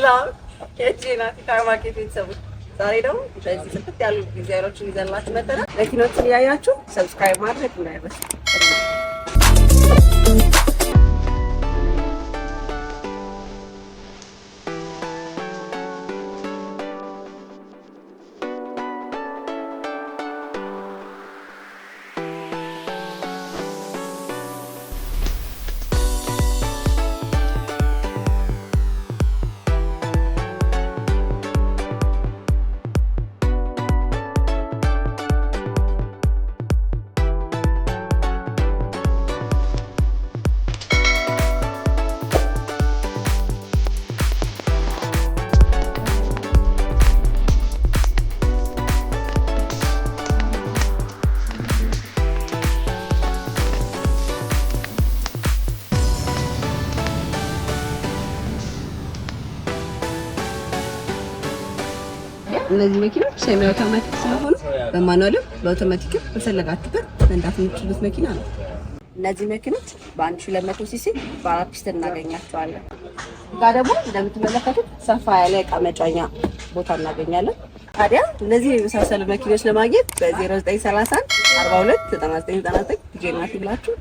ሰላም የጄናቲ ታርማኬት ቤተሰቦች፣ ዛሬ ደግሞ በዚህ ስልት ያሉ ዲዛይኖችን ይዘንላችሁ መጥተናል። መኪኖችን እያያችሁ ሰብስክራይብ ማድረግ እንዳይረሳ። እነዚህ መኪኖች ሴሚ አውቶማቲክ ስለሆኑ በማኑዋልም በአውቶማቲክም በፈለጋችሁበት መንዳት የምትችሉት መኪና ነው። እነዚህ መኪኖች በ1200 ሲሲ በ4 ፒስተን እናገኛቸዋለን። ጋር ደግሞ እንደምትመለከቱት ሰፋ ያለ እቃ መጫኛ ቦታ እናገኛለን። ታዲያ እነዚህ የመሳሰሉ መኪኖች ለማግኘት በ0931 42 9999 ጄናቲ ብላችሁ